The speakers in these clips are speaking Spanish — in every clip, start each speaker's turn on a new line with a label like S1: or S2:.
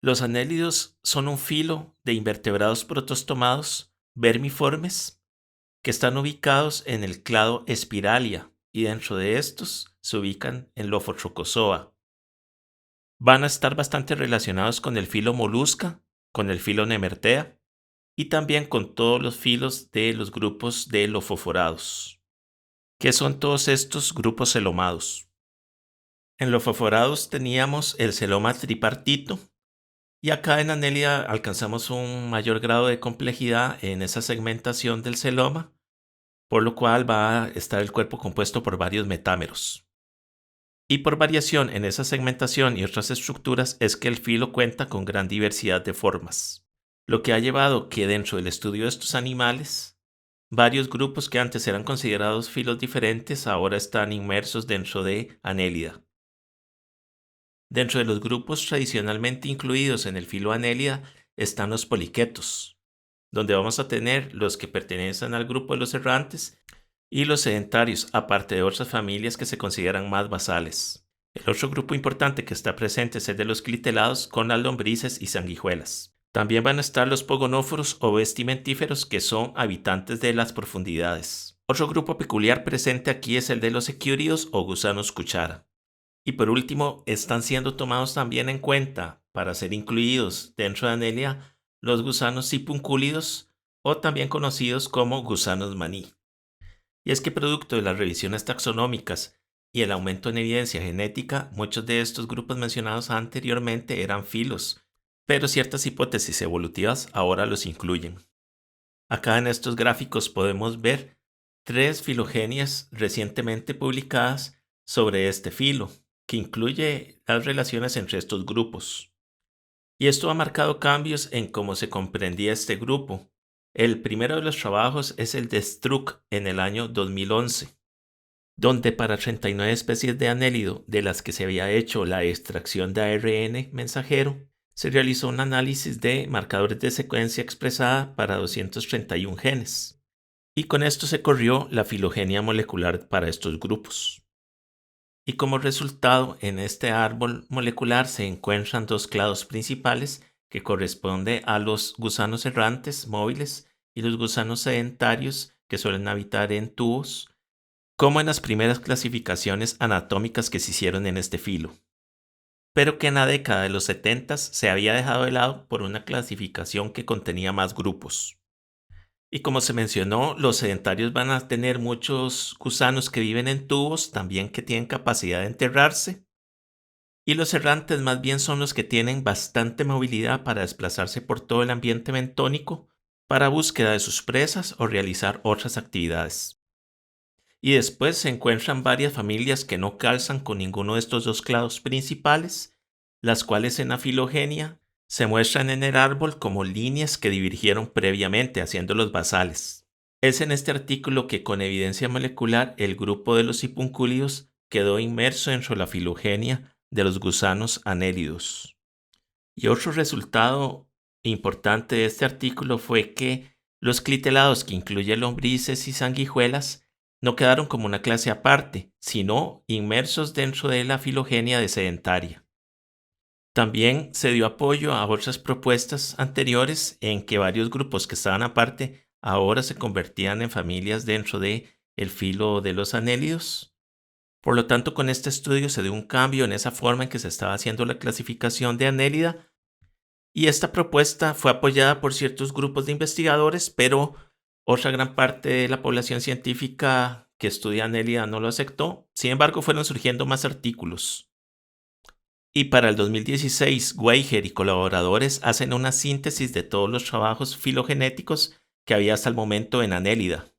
S1: Los anélidos son un filo de invertebrados protostomados vermiformes que están ubicados en el clado Spiralia y dentro de estos se ubican en Lophotrochozoa. Van a estar bastante relacionados con el filo Molusca, con el filo Nemertea y también con todos los filos de los grupos de Lophophoridae, que son todos estos grupos celomados. En Lophophoridae teníamos el celoma tripartito y acá en Annelida alcanzamos un mayor grado de complejidad en esa segmentación del celoma, por lo cual va a estar el cuerpo compuesto por varios metámeros. Y por variación en esa segmentación y otras estructuras es que el filo cuenta con gran diversidad de formas, lo que ha llevado que dentro del estudio de estos animales, varios grupos que antes eran considerados filos diferentes ahora están inmersos dentro de Annelida. Dentro de los grupos tradicionalmente incluidos en el filo Annelida están los poliquetos, donde vamos a tener los que pertenecen al grupo de los errantes y los sedentarios, aparte de otras familias que se consideran más basales. El otro grupo importante que está presente es el de los clitelados con las lombrices y sanguijuelas. También van a estar los pogonóforos o vestimentíferos que son habitantes de las profundidades. Otro grupo peculiar presente aquí es el de los equiúridos o gusanos cuchara. Y por último, están siendo tomados también en cuenta para ser incluidos dentro de Annelida los gusanos sipuncúlidos o también conocidos como gusanos maní. Y es que producto de las revisiones taxonómicas y el aumento en evidencia genética, muchos de estos grupos mencionados anteriormente eran filos, pero ciertas hipótesis evolutivas ahora los incluyen. Acá en estos gráficos podemos ver 3 filogenias recientemente publicadas sobre este filo, que incluye las relaciones entre estos grupos. Y esto ha marcado cambios en cómo se comprendía este grupo. El primero de los trabajos es el de Struck en el año 2011, donde para 39 especies de anélido de las que se había hecho la extracción de ARN mensajero, se realizó un análisis de marcadores de secuencia expresada para 231 genes. Y con esto se corrió la filogenia molecular para estos grupos. Y como resultado, en este árbol molecular se encuentran 2 clados principales que corresponden a los gusanos errantes móviles y los gusanos sedentarios que suelen habitar en tubos, como en las primeras clasificaciones anatómicas que se hicieron en este filo, pero que en la década de los 70 se había dejado de lado por una clasificación que contenía más grupos. Y como se mencionó, los sedentarios van a tener muchos gusanos que viven en tubos, también que tienen capacidad de enterrarse. Y los errantes más bien son los que tienen bastante movilidad para desplazarse por todo el ambiente bentónico para búsqueda de sus presas o realizar otras actividades. Y después se encuentran varias familias que no calzan con ninguno de estos 2 clados principales, las cuales en la filogenia se muestran en el árbol como líneas que divergieron previamente, haciéndolos basales. Es en este artículo que con evidencia molecular el grupo de los sipuncúlidos quedó inmerso dentro de la filogenia de los gusanos anélidos. Y otro resultado importante de este artículo fue que los clitelados, que incluyen lombrices y sanguijuelas, no quedaron como una clase aparte, sino inmersos dentro de la filogenia de sedentaria. También se dio apoyo a otras propuestas anteriores en que varios grupos que estaban aparte ahora se convertían en familias dentro de el filo de los anélidos. Por lo tanto, con este estudio se dio un cambio en esa forma en que se estaba haciendo la clasificación de Annelida y esta propuesta fue apoyada por ciertos grupos de investigadores, pero otra gran parte de la población científica que estudia Annelida no lo aceptó. Sin embargo, fueron surgiendo más artículos. Y para el 2016, Weiger y colaboradores hacen una síntesis de todos los trabajos filogenéticos que había hasta el momento en Annelida.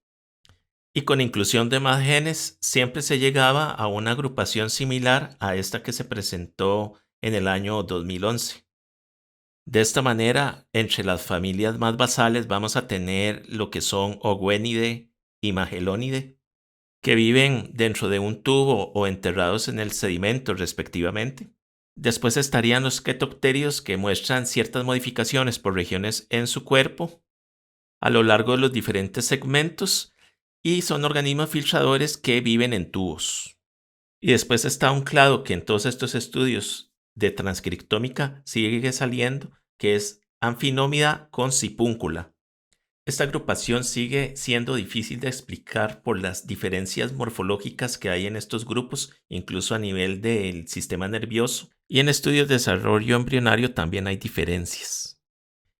S1: Y con inclusión de más genes, siempre se llegaba a una agrupación similar a esta que se presentó en el año 2011. De esta manera, entre las familias más basales vamos a tener lo que son Ogüenidae y Magelonidae, que viven dentro de un tubo o enterrados en el sedimento respectivamente. Después estarían los ketopterios, que muestran ciertas modificaciones por regiones en su cuerpo a lo largo de los diferentes segmentos y son organismos filtradores que viven en tubos. Y después está un clado que en todos estos estudios de transcriptómica sigue saliendo, que es Amphinomida con sipúncula. Esta agrupación sigue siendo difícil de explicar por las diferencias morfológicas que hay en estos grupos, incluso a nivel del sistema nervioso, y en estudios de desarrollo embrionario también hay diferencias.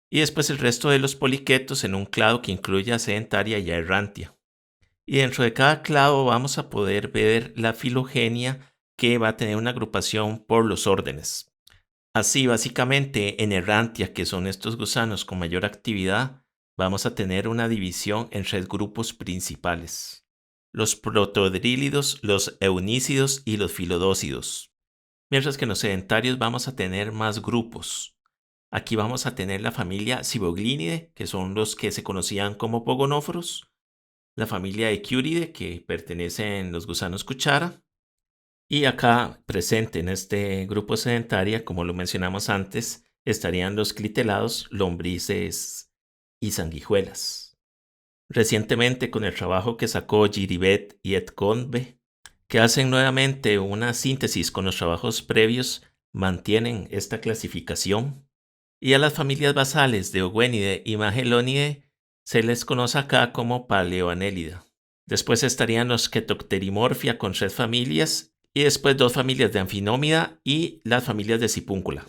S1: Y después el resto de los poliquetos en un clado que incluye a sedentaria y a errantia. Y dentro de cada clado vamos a poder ver la filogenia que va a tener una agrupación por los órdenes. Así, básicamente, en errantia, que son estos gusanos con mayor actividad, vamos a tener una división en 3 grupos principales: los protodrílidos, los eunícidos y los filodócidos. Mientras que en los sedentarios vamos a tener más grupos. Aquí vamos a tener la familia Ciboglinidae, que son los que se conocían como pogonóforos, la familia Ecuridae, que pertenecen los gusanos cuchara, y acá presente en este grupo sedentaria, como lo mencionamos antes, estarían los clitelados, lombrices y sanguijuelas. Recientemente, con el trabajo que sacó Giribet y Edgondbe, que hacen nuevamente una síntesis con los trabajos previos, mantienen esta clasificación. Y a las familias basales de Oguenidae y Magellonidae se les conoce acá como Paleoannelida. Después estarían los Ketocterimorphia con 3 familias, y después 2 familias de Amphinomida y las familias de Sipúncula.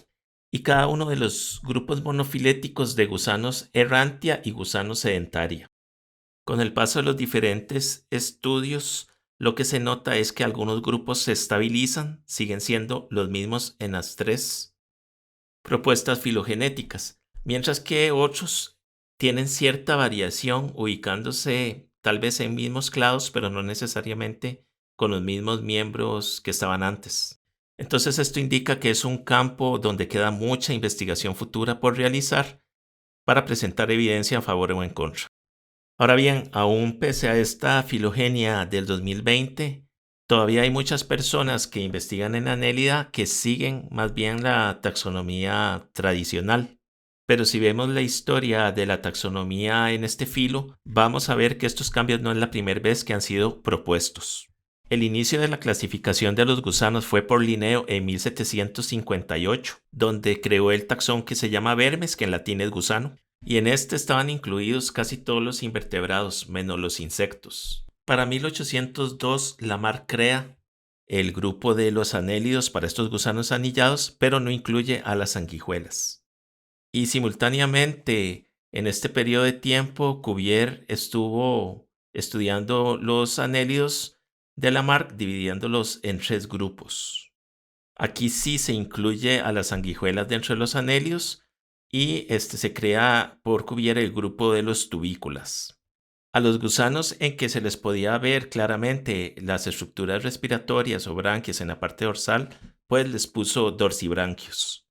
S1: Y cada uno de los grupos monofiléticos de gusanos errantia y gusanos sedentaria. Con el paso de los diferentes estudios, lo que se nota es que algunos grupos se estabilizan, siguen siendo los mismos en las 3 propuestas filogenéticas, mientras que otros tienen cierta variación ubicándose tal vez en mismos clados, pero no necesariamente con los mismos miembros que estaban antes. Entonces esto indica que es un campo donde queda mucha investigación futura por realizar para presentar evidencia a favor o en contra. Ahora bien, aún pese a esta filogenia del 2020, todavía hay muchas personas que investigan en Annelida que siguen más bien la taxonomía tradicional. Pero si vemos la historia de la taxonomía en este filo, vamos a ver que estos cambios no es la primera vez que han sido propuestos. El inicio de la clasificación de los gusanos fue por Linneo en 1758, donde creó el taxón que se llama Vermes, que en latín es gusano, y en este estaban incluidos casi todos los invertebrados, menos los insectos. Para 1802, Lamarck crea el grupo de los anélidos para estos gusanos anillados, pero no incluye a las sanguijuelas. Y simultáneamente, en este periodo de tiempo, Cuvier estuvo estudiando los anélidos de Lamarck, dividiéndolos en 3 grupos. Aquí sí se incluye a las sanguijuelas dentro de los anélidos y se crea por Cuvier el grupo de los tubículas. A los gusanos en que se les podía ver claramente las estructuras respiratorias o branquias en la parte dorsal, pues les puso dorsibranquios.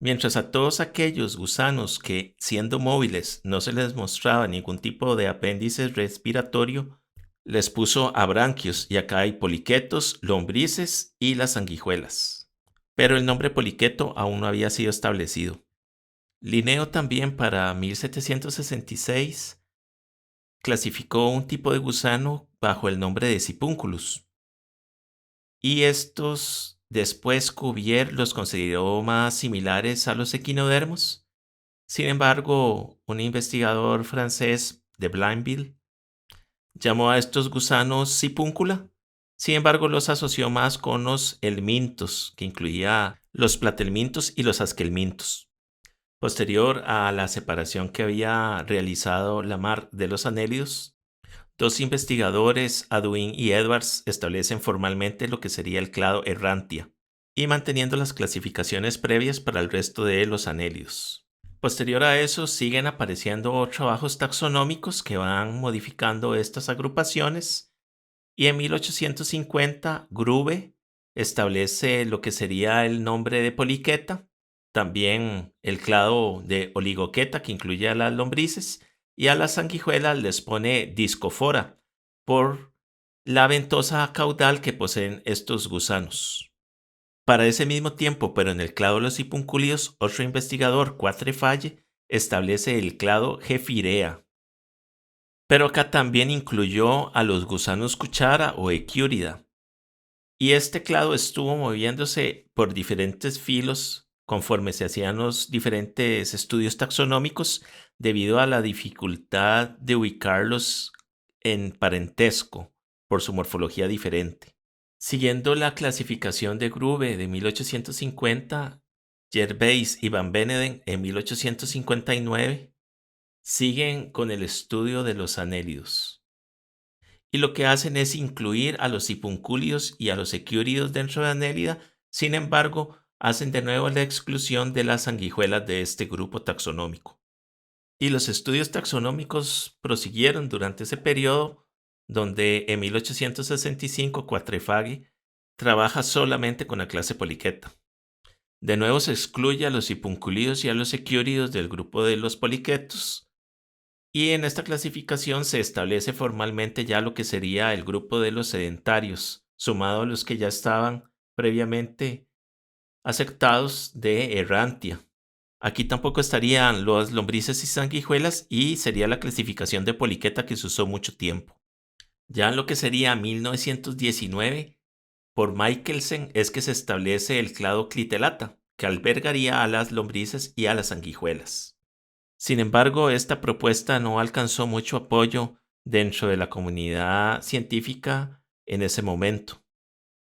S1: Mientras a todos aquellos gusanos que, siendo móviles, no se les mostraba ningún tipo de apéndice respiratorio, les puso abranquios, y acá hay poliquetos, lombrices y las sanguijuelas. Pero el nombre poliqueto aún no había sido establecido. Linneo también para 1766 clasificó un tipo de gusano bajo el nombre de Sipúnculus. Y estos después Cuvier los consideró más similares a los equinodermos. Sin embargo, un investigador francés de Blainville llamó a estos gusanos Sipúncula. Sin embargo, los asoció más con los helmintos, que incluía los platelmintos y los asquelmintos. Posterior a la separación que había realizado Lamarck de los anélidos, 2 investigadores, Audouin y Edwards, establecen formalmente lo que sería el clado Errantia, y manteniendo las clasificaciones previas para el resto de los anélidos. Posterior a eso, siguen apareciendo trabajos taxonómicos que van modificando estas agrupaciones, y en 1850 Grube establece lo que sería el nombre de poliqueta, también el clado de oligoqueta, que incluye a las lombrices, y a las sanguijuelas les pone discofora por la ventosa caudal que poseen estos gusanos. Para ese mismo tiempo, pero en el clado de los sipuncúlidos, otro investigador, Quatrefalle, establece el clado Gephirea. Pero acá también incluyó a los gusanos cuchara o Ecurida. Y este clado estuvo moviéndose por diferentes filos conforme se hacían los diferentes estudios taxonómicos debido a la dificultad de ubicarlos en parentesco por su morfología diferente. Siguiendo la clasificación de Grube de 1850, Gervais y Van Beneden en 1859 siguen con el estudio de los anélidos. Y lo que hacen es incluir a los sipuncúlidos y a los equiúridos dentro de Annelida. Sin embargo, hacen de nuevo la exclusión de las sanguijuelas de este grupo taxonómico. Y los estudios taxonómicos prosiguieron durante ese periodo, donde en 1865 Quatrefages trabaja solamente con la clase Poliqueta. De nuevo se excluye a los sipuncúlidos y a los equiúridos del grupo de los poliquetos, y en esta clasificación se establece formalmente ya lo que sería el grupo de los sedentarios, sumado a los que ya estaban previamente aceptados de Errantia. Aquí tampoco estarían los lombrices y sanguijuelas y sería la clasificación de poliqueta que se usó mucho tiempo. Ya en lo que sería 1919, por Michelsen es que se establece el clado Clitelata, que albergaría a las lombrices y a las sanguijuelas. Sin embargo, esta propuesta no alcanzó mucho apoyo dentro de la comunidad científica en ese momento.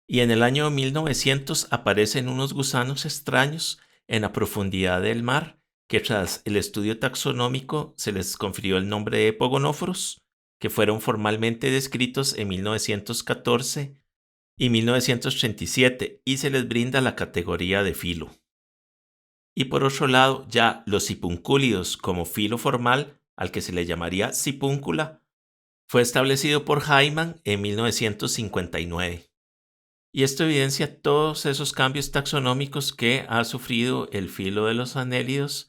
S1: Y en el año 1900 aparecen unos gusanos extraños en la profundidad del mar que tras el estudio taxonómico se les confirió el nombre de pogonóforos, que fueron formalmente descritos en 1914 y 1937 y se les brinda la categoría de filo. Y por otro lado, ya los sipuncúlidos como filo formal, al que se le llamaría sipúncula, fue establecido por Hyman en 1959. Y esto evidencia todos esos cambios taxonómicos que ha sufrido el filo de los anélidos.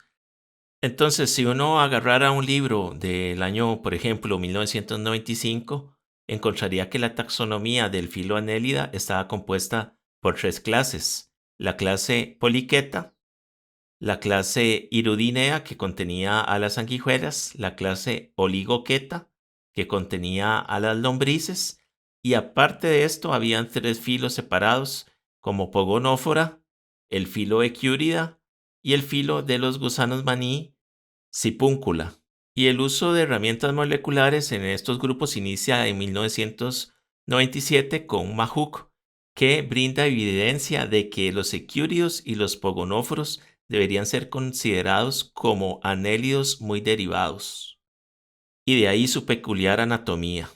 S1: Entonces, si uno agarrara un libro del año, por ejemplo, 1995, encontraría que la taxonomía del filo anélida estaba compuesta por tres clases: la clase Poliqueta, la clase Hirudinea, que contenía a las sanguijuelas, la clase Oligoqueta, que contenía a las lombrices, y aparte de esto habían tres filos separados como Pogonófora, el filo Equiúrida y el filo de los gusanos maní, Sipúncula. Y el uso de herramientas moleculares en estos grupos inicia en 1997 con Mahuk, que brinda evidencia de que los equiúridos y los pogonóforos deberían ser considerados como anélidos muy derivados, y de ahí su peculiar anatomía.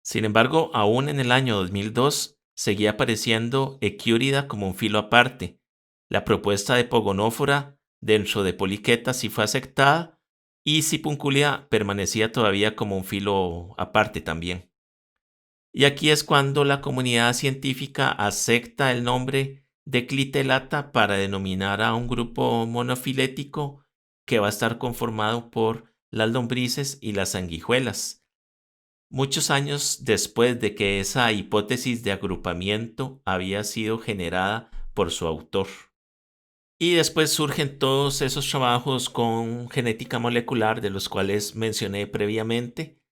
S1: Sin embargo, aún en el año 2002 seguía apareciendo equiúrida como un filo aparte. La propuesta de pogonófora dentro de Poliqueta sí fue aceptada y Sipúncula permanecía todavía como un filo aparte también. Y aquí es cuando la comunidad científica acepta el nombre de Clitelata para denominar a un grupo monofilético que va a estar conformado por las lombrices y las sanguijuelas, muchos años después de que esa hipótesis de agrupamiento había sido generada por su autor. Y después surgen todos esos trabajos con genética molecular de los cuales mencioné previamente,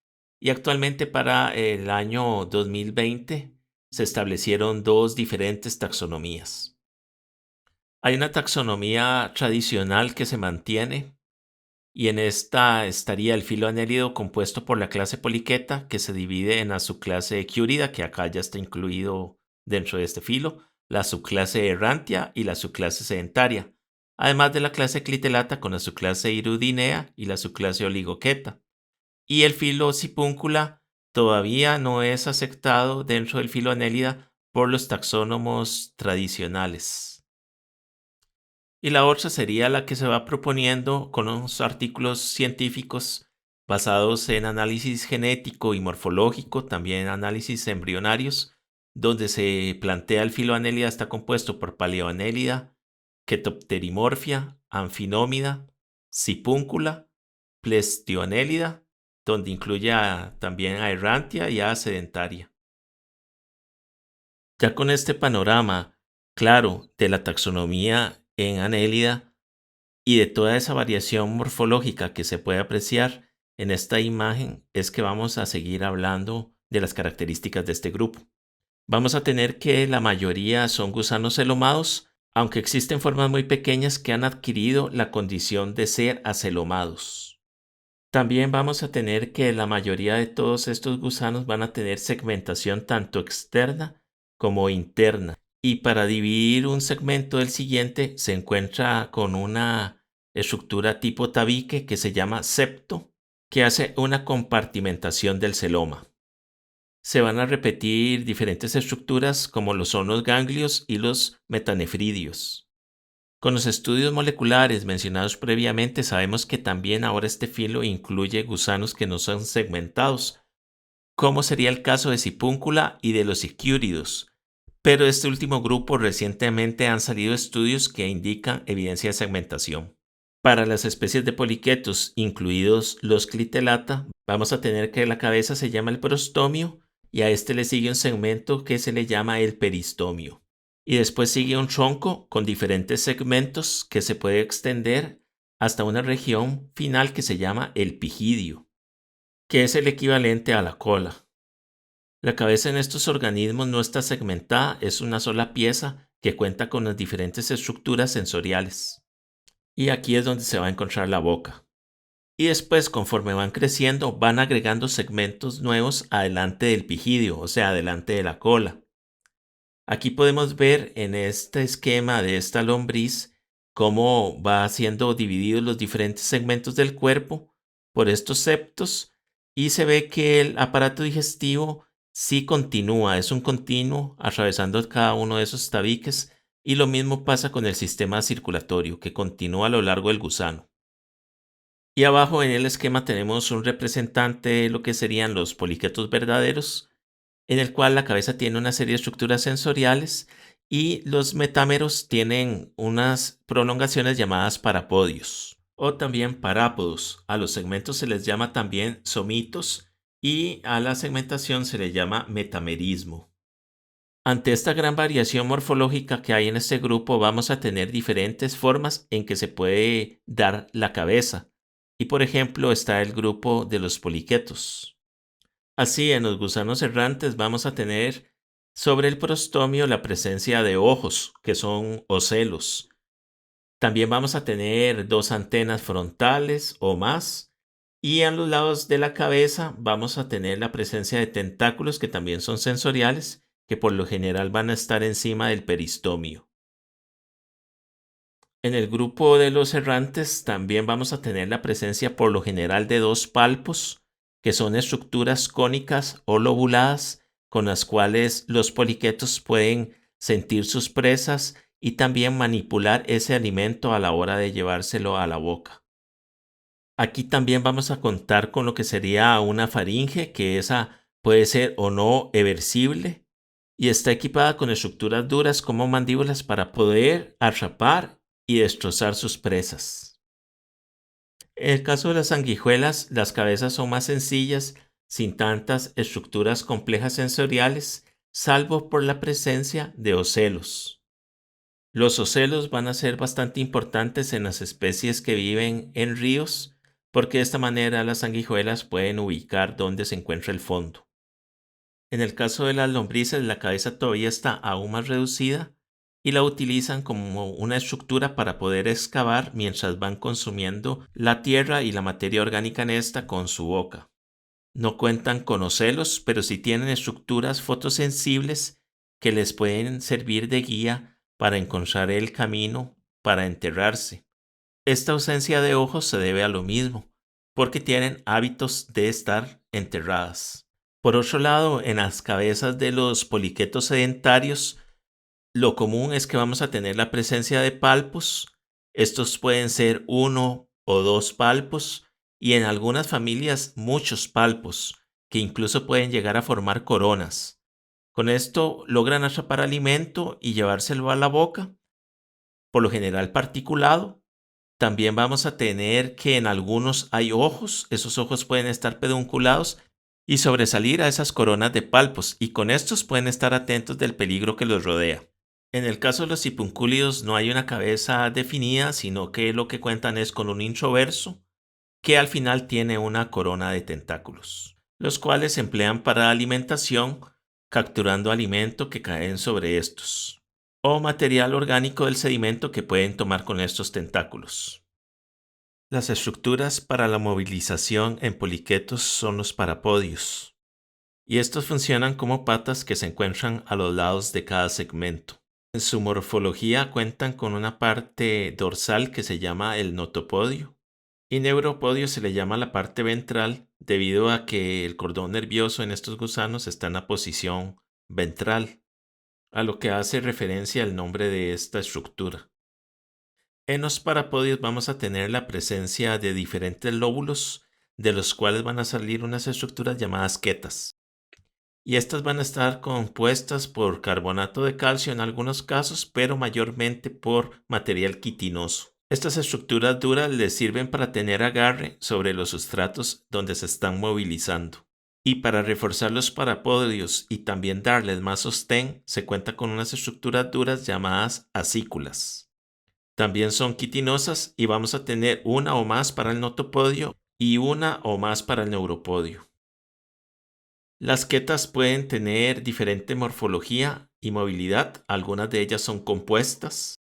S1: y actualmente para el año 2020 se establecieron dos diferentes taxonomías. Hay una taxonomía tradicional que se mantiene, y en esta estaría el filo anélido compuesto por la clase Poliqueta, que se divide en la subclase Equiúrida, que acá ya está incluido dentro de este filo, la subclase Errantia y la subclase Sedentaria, además de la clase Clitelata con la subclase Hirudinea y la subclase Oligoqueta. Y el filo Sipúncula todavía no es aceptado dentro del filo anélida por los taxónomos tradicionales. Y la otra sería la que se va proponiendo con unos artículos científicos basados en análisis genético y morfológico, también análisis embrionarios, donde se plantea el filo anélida está compuesto por Paleoannelida, Ketopterimorphia, Amphinómida, Sipúncula, Plestionélida, donde incluye también a Errantia y a Sedentaria. Ya con este panorama claro de la taxonomía en Annelida y de toda esa variación morfológica que se puede apreciar en esta imagen, es que vamos a seguir hablando de las características de este grupo. Vamos a tener que la mayoría son gusanos celomados, aunque existen formas muy pequeñas que han adquirido la condición de ser acelomados. También vamos a tener que la mayoría de todos estos gusanos van a tener segmentación tanto externa como interna. Y para dividir un segmento del siguiente se encuentra con una estructura tipo tabique que se llama septo, que hace una compartimentación del celoma. Se van a repetir diferentes estructuras como lo son los ganglios y los metanefridios. Con los estudios moleculares mencionados previamente, sabemos que también ahora este filo incluye gusanos que no son segmentados, como sería el caso de Sipúncula y de los sicúridos. Pero de este último grupo recientemente han salido estudios que indican evidencia de segmentación. Para las especies de poliquetos, incluidos los clitelata, vamos a tener que la cabeza se llama el prostomio y a este le sigue un segmento que se le llama el peristomio. Y después sigue un tronco con diferentes segmentos que se puede extender hasta una región final que se llama el pigidio, que es el equivalente a la cola. La cabeza en estos organismos no está segmentada, es una sola pieza que cuenta con las diferentes estructuras sensoriales. Y aquí es donde se va a encontrar la boca. Y después, conforme van creciendo, van agregando segmentos nuevos adelante del pigidio, o sea, adelante de la cola. Aquí podemos ver en este esquema de esta lombriz cómo va siendo divididos los diferentes segmentos del cuerpo por estos septos y se ve que el aparato digestivo sí continúa, es un continuo atravesando cada uno de esos tabiques y lo mismo pasa con el sistema circulatorio que continúa a lo largo del gusano. Y abajo en el esquema tenemos un representante de lo que serían los poliquetos verdaderos, en el cual la cabeza tiene una serie de estructuras sensoriales y los metámeros tienen unas prolongaciones llamadas parapodios o también parápodos. A los segmentos se les llama también somitos y a la segmentación se le llama metamerismo. Ante esta gran variación morfológica que hay en este grupo, vamos a tener diferentes formas en que se puede dar la cabeza. Y por ejemplo está el grupo de los poliquetos. Así, en los gusanos errantes vamos a tener sobre el prostomio la presencia de ojos, que son ocelos. También vamos a tener dos antenas frontales o más. Y a los lados de la cabeza vamos a tener la presencia de tentáculos que también son sensoriales, que por lo general van a estar encima del peristomio. En el grupo de los errantes también vamos a tener la presencia por lo general de dos palpos, que son estructuras cónicas o lobuladas con las cuales los poliquetos pueden sentir sus presas y también manipular ese alimento a la hora de llevárselo a la boca. Aquí también vamos a contar con lo que sería una faringe, que esa puede ser o no eversible y está equipada con estructuras duras como mandíbulas para poder atrapar y destrozar sus presas. En el caso de las sanguijuelas, las cabezas son más sencillas, sin tantas estructuras complejas sensoriales, salvo por la presencia de ocelos. Los ocelos van a ser bastante importantes en las especies que viven en ríos, porque de esta manera las sanguijuelas pueden ubicar dónde se encuentra el fondo. En el caso de las lombrices, la cabeza todavía está aún más reducida y la utilizan como una estructura para poder excavar mientras van consumiendo la tierra y la materia orgánica en esta con su boca. No cuentan con ocelos, pero sí tienen estructuras fotosensibles que les pueden servir de guía para encontrar el camino para enterrarse. Esta ausencia de ojos se debe a lo mismo, porque tienen hábitos de estar enterradas. Por otro lado, en las cabezas de los poliquetos sedentarios, lo común es que vamos a tener la presencia de palpos. Estos pueden ser uno o dos palpos y en algunas familias muchos palpos, que incluso pueden llegar a formar coronas. Con esto logran atrapar alimento y llevárselo a la boca, por lo general particulado. También vamos a tener que en algunos hay ojos, esos ojos pueden estar pedunculados y sobresalir a esas coronas de palpos, y con estos pueden estar atentos del peligro que los rodea. En el caso de los sipuncúlidos no hay una cabeza definida, sino que lo que cuentan es con un introverso que al final tiene una corona de tentáculos, los cuales se emplean para la alimentación, capturando alimento que caen sobre estos, o material orgánico del sedimento que pueden tomar con estos tentáculos. Las estructuras para la movilización en poliquetos son los parapodios, y estos funcionan como patas que se encuentran a los lados de cada segmento. En su morfología cuentan con una parte dorsal que se llama el notopodio, y neuropodio se le llama la parte ventral debido a que el cordón nervioso en estos gusanos está en la posición ventral, a lo que hace referencia al nombre de esta estructura. En los parapodios vamos a tener la presencia de diferentes lóbulos, de los cuales van a salir unas estructuras llamadas quetas. Y estas van a estar compuestas por carbonato de calcio en algunos casos, pero mayormente por material quitinoso. Estas estructuras duras les sirven para tener agarre sobre los sustratos donde se están movilizando. Y para reforzar los parapodios y también darles más sostén, se cuenta con unas estructuras duras llamadas acículas. También son quitinosas y vamos a tener una o más para el notopodio y una o más para el neuropodio. Las quetas pueden tener diferente morfología y movilidad. Algunas de ellas son compuestas,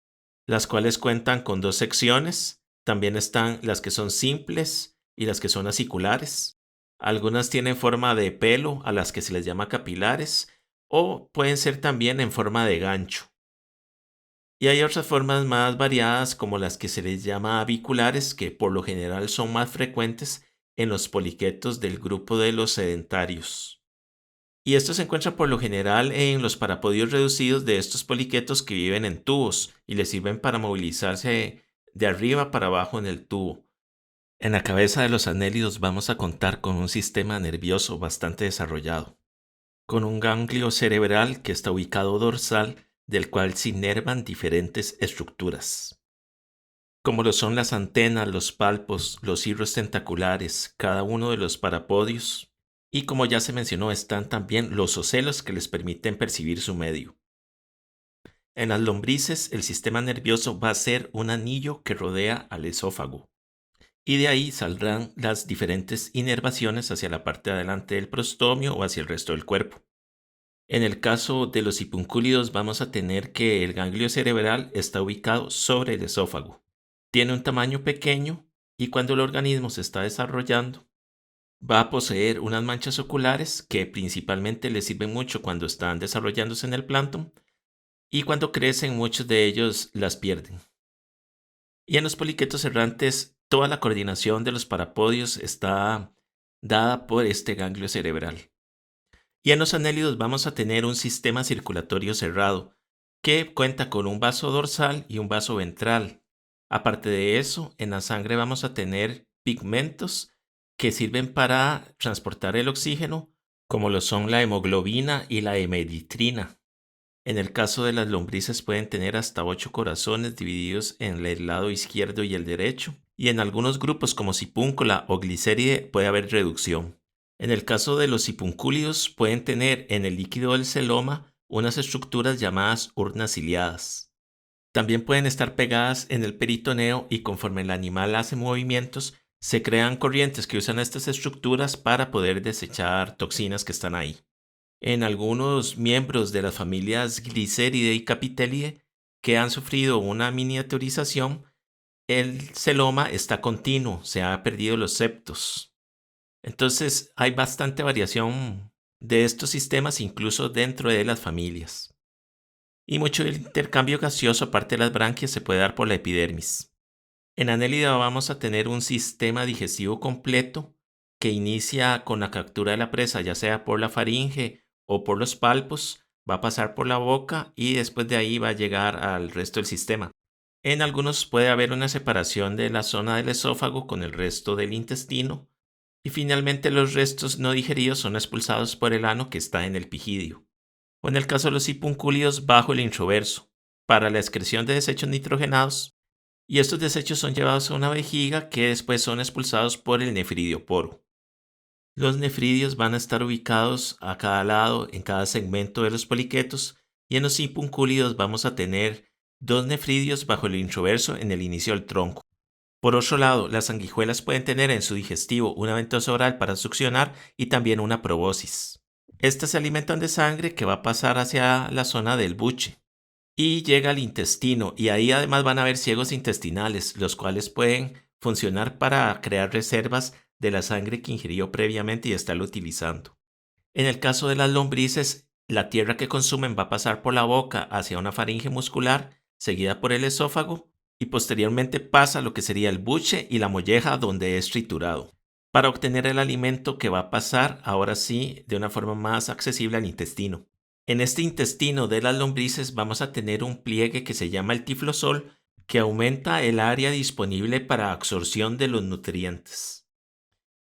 S1: las cuales cuentan con dos secciones. También están las que son simples y las que son aciculares. Algunas tienen forma de pelo, a las que se les llama capilares, o pueden ser también en forma de gancho. Y hay otras formas más variadas como las que se les llama aviculares, que por lo general son más frecuentes en los poliquetos del grupo de los sedentarios. Y esto se encuentra por lo general en los parapodios reducidos de estos poliquetos que viven en tubos y les sirven para movilizarse de arriba para abajo en el tubo. En la cabeza de los anélidos vamos a contar con un sistema nervioso bastante desarrollado, con un ganglio cerebral que está ubicado dorsal, del cual se inervan diferentes estructuras, como lo son las antenas, los palpos, los hirros tentaculares, cada uno de los parapodios, y como ya se mencionó, están también los ocelos que les permiten percibir su medio. En las lombrices, el sistema nervioso va a ser un anillo que rodea al esófago, y de ahí saldrán las diferentes inervaciones hacia la parte de adelante del prostomio o hacia el resto del cuerpo. En el caso de los hipuncúlidos vamos a tener que el ganglio cerebral está ubicado sobre el esófago. Tiene un tamaño pequeño y cuando el organismo se está desarrollando va a poseer unas manchas oculares que principalmente le sirven mucho cuando están desarrollándose en el plancton y cuando crecen muchos de ellos las pierden. Y en los poliquetos errantes toda la coordinación de los parapodios está dada por este ganglio cerebral. Y en los anélidos vamos a tener un sistema circulatorio cerrado que cuenta con un vaso dorsal y un vaso ventral. Aparte de eso, en la sangre vamos a tener pigmentos que sirven para transportar el oxígeno, como lo son la hemoglobina y la hemeritrina. En el caso de las lombrices pueden tener hasta 8 corazones divididos en el lado izquierdo y el derecho, y en algunos grupos como Sipúncula o Glicéride puede haber reducción. En el caso de los sipuncúlidos pueden tener en el líquido del celoma unas estructuras llamadas urnas ciliadas. También pueden estar pegadas en el peritoneo y conforme el animal hace movimientos, se crean corrientes que usan estas estructuras para poder desechar toxinas que están ahí. En algunos miembros de las familias Gliceridae y Capitelidae que han sufrido una miniaturización, el celoma está continuo, se han perdido los septos. Entonces hay bastante variación de estos sistemas incluso dentro de las familias. Y mucho del intercambio gaseoso aparte de las branquias se puede dar por la epidermis. En Annelida vamos a tener un sistema digestivo completo que inicia con la captura de la presa, ya sea por la faringe o por los palpos, va a pasar por la boca y después de ahí va a llegar al resto del sistema. En algunos puede haber una separación de la zona del esófago con el resto del intestino y finalmente los restos no digeridos son expulsados por el ano que está en el pigidio, o en el caso de los hipuncúlidos bajo el introverso, para la excreción de desechos nitrogenados, y estos desechos son llevados a una vejiga que después son expulsados por el nefridioporo. Los nefridios van a estar ubicados a cada lado en cada segmento de los poliquetos y en los hipuncúlidos vamos a tener 2 nefridios bajo el introverso en el inicio del tronco. Por otro lado, las sanguijuelas pueden tener en su digestivo una ventosa oral para succionar y también una proboscis. Estas se alimentan de sangre que va a pasar hacia la zona del buche y llega al intestino, y ahí además van a haber ciegos intestinales, los cuales pueden funcionar para crear reservas de la sangre que ingirió previamente y estarlo utilizando. En el caso de las lombrices, la tierra que consumen va a pasar por la boca hacia una faringe muscular, seguida por el esófago, y posteriormente pasa lo que sería el buche y la molleja, donde es triturado, para obtener el alimento que va a pasar ahora sí de una forma más accesible al intestino. En este intestino de las lombrices vamos a tener un pliegue que se llama el tiflosol, que aumenta el área disponible para absorción de los nutrientes.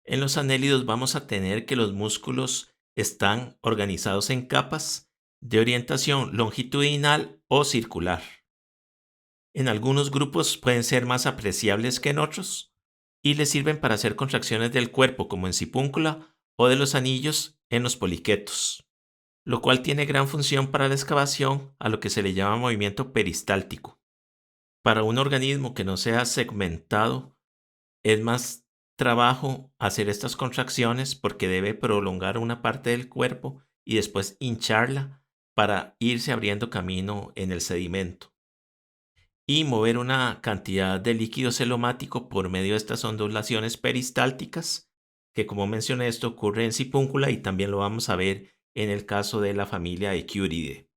S1: En los anélidos vamos a tener que los músculos están organizados en capas de orientación longitudinal o circular. En algunos grupos pueden ser más apreciables que en otros y les sirven para hacer contracciones del cuerpo, como en sipúncula, o de los anillos en los poliquetos, lo cual tiene gran función para la excavación, a lo que se le llama movimiento peristáltico. Para un organismo que no sea segmentado, es más trabajo hacer estas contracciones porque debe prolongar una parte del cuerpo y después hincharla para irse abriendo camino en el sedimento y mover una cantidad de líquido celomático por medio de estas ondulaciones peristálticas, que como mencioné esto ocurre en sipúncula y también lo vamos a ver en el caso de la familia Echiuridae.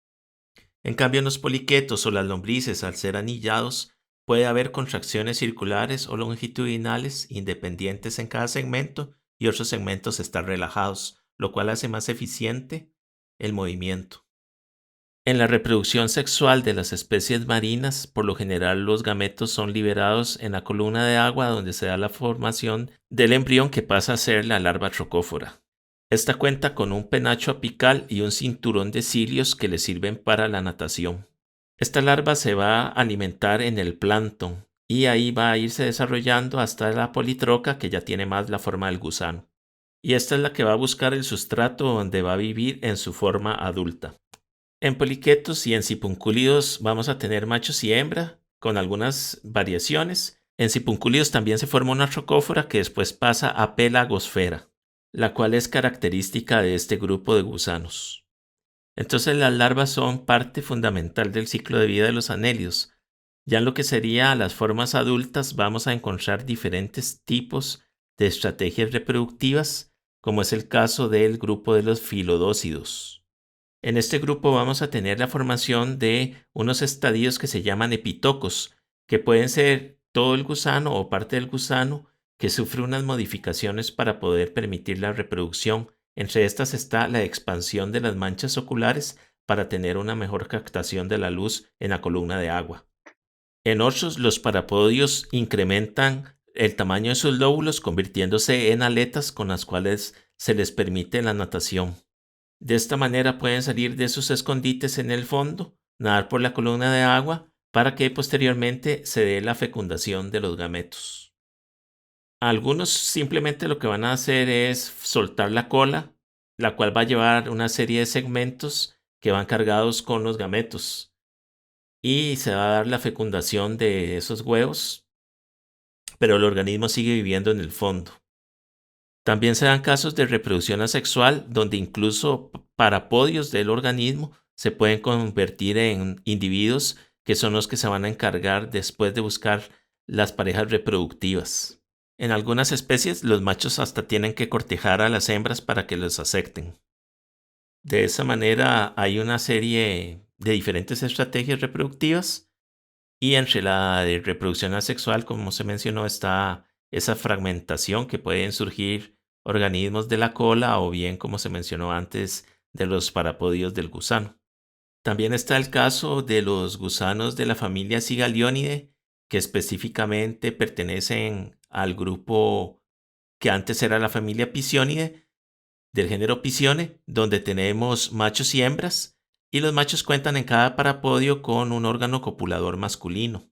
S1: En cambio, en los poliquetos o las lombrices, al ser anillados, puede haber contracciones circulares o longitudinales independientes en cada segmento, y otros segmentos están relajados, lo cual hace más eficiente el movimiento. En la reproducción sexual de las especies marinas, por lo general los gametos son liberados en la columna de agua, donde se da la formación del embrión que pasa a ser la larva trocófora. Esta cuenta con un penacho apical y un cinturón de cilios que le sirven para la natación. Esta larva se va a alimentar en el plancton y ahí va a irse desarrollando hasta la politroca, que ya tiene más la forma del gusano. Y esta es la que va a buscar el sustrato donde va a vivir en su forma adulta. En poliquetos y en sipuncúlidos vamos a tener machos y hembra, con algunas variaciones. En sipuncúlidos también se forma una trocófora que después pasa a pelagosfera, la cual es característica de este grupo de gusanos. Entonces las larvas son parte fundamental del ciclo de vida de los anélidos. Ya en lo que sería las formas adultas vamos a encontrar diferentes tipos de estrategias reproductivas, como es el caso del grupo de los filodócidos. En este grupo vamos a tener la formación de unos estadios que se llaman epitocos, que pueden ser todo el gusano o parte del gusano que sufre unas modificaciones para poder permitir la reproducción. Entre estas está la expansión de las manchas oculares para tener una mejor captación de la luz en la columna de agua. En otros, los parapodios incrementan el tamaño de sus lóbulos, convirtiéndose en aletas con las cuales se les permite la natación. De esta manera pueden salir de sus escondites en el fondo, nadar por la columna de agua, para que posteriormente se dé la fecundación de los gametos. Algunos simplemente lo que van a hacer es soltar la cola, la cual va a llevar una serie de segmentos que van cargados con los gametos, y se va a dar la fecundación de esos huevos, pero el organismo sigue viviendo en el fondo. También se dan casos de reproducción asexual, donde incluso parapodios del organismo se pueden convertir en individuos que son los que se van a encargar después de buscar las parejas reproductivas. En algunas especies, los machos hasta tienen que cortejar a las hembras para que los acepten. De esa manera hay una serie de diferentes estrategias reproductivas, y entre la de reproducción asexual, como se mencionó, está esa fragmentación que pueden surgir organismos de la cola o bien, como se mencionó antes, de los parapodios del gusano. También está el caso de los gusanos de la familia Cigalionidae, que específicamente pertenecen al grupo que antes era la familia Pisionidae, del género Pisione, donde tenemos machos y hembras, y los machos cuentan en cada parapodio con un órgano copulador masculino.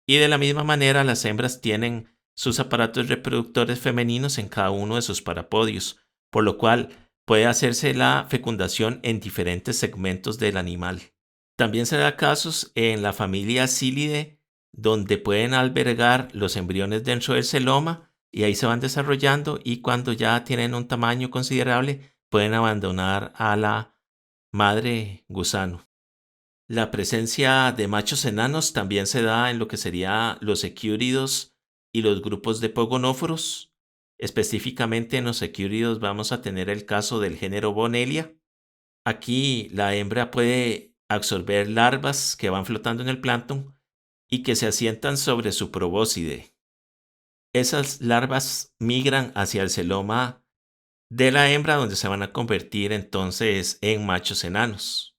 S1: Y de la misma manera las hembras tienen sus aparatos reproductores femeninos en cada uno de sus parapodios, por lo cual puede hacerse la fecundación en diferentes segmentos del animal. También se da casos en la familia Psyllidae, donde pueden albergar los embriones dentro del celoma y ahí se van desarrollando, y cuando ya tienen un tamaño considerable pueden abandonar a la madre gusano. La presencia de machos enanos también se da en lo que serían los ecúridos y los grupos de pogonóforos. Específicamente en los ecúridos vamos a tener el caso del género Bonelia. Aquí la hembra puede absorber larvas que van flotando en el plancton y que se asientan sobre su probóscide. Esas larvas migran hacia el celoma de la hembra, donde se van a convertir entonces en machos enanos.